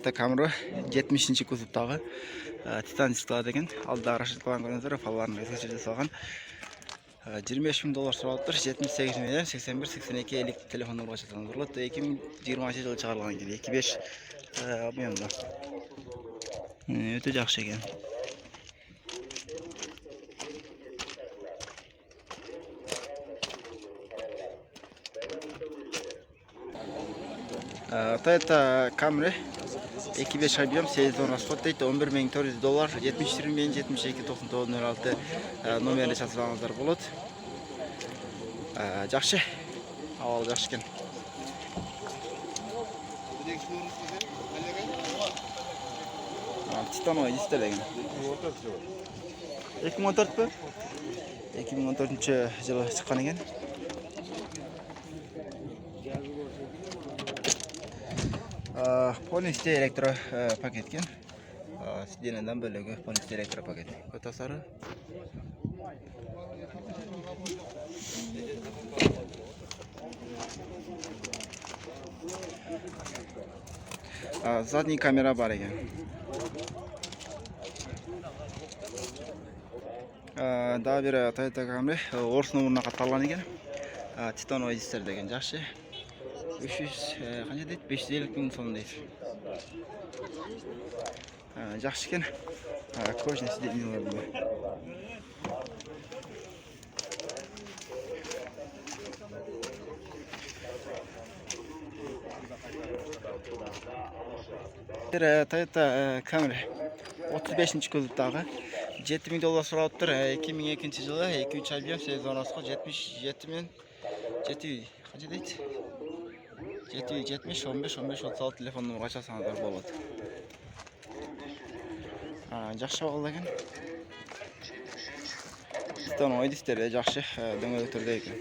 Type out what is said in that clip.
Камера 70-ші кузовтағы титан дисклар деген алдыдағы расширкаларын көріңіздер, фалаларын өзгеше жасалған. 25.000 доллар сұрап тұр. 78 миллион 81-82 электр телефон нумырға шатылған болады. 2020 жылы шығарылған екен. 2.5 объемда. Өте жақсы екен. Toyota Camry 2.5 объем 8 расход дейді. 11.400 доллар, 70-72-92-99-06 номеріне шатыраңыздар болады. Жақсы, ауал жақсы екен. Титановый дистер деген. 2014 пе? 2014 жылы шыққан екен. Полностью электропакет екен. Сиденьеден бөлігі полностью электропакет. Көтасары. Задний камера бар екен. Daha bir Toyota Camry орыс номеріне қатарылған екен. Титановый дистер деген жақсы. 500 қанша дейді? 550 мың сом дейді. Жақсы екен. Кожный сиденьелер бар. Toyota Camry 35-ші кузовтағы 7.000 доллар сұрап тұр. 2002 жылы 2.3 объем 8 расход 77 мен 7 қанша дейді? 770-15-15-36 телефон нумырға шақырсаңыздар болады. Жақсы бағалы екен. Титановый дистер жақсы дөңгелек түрде екен.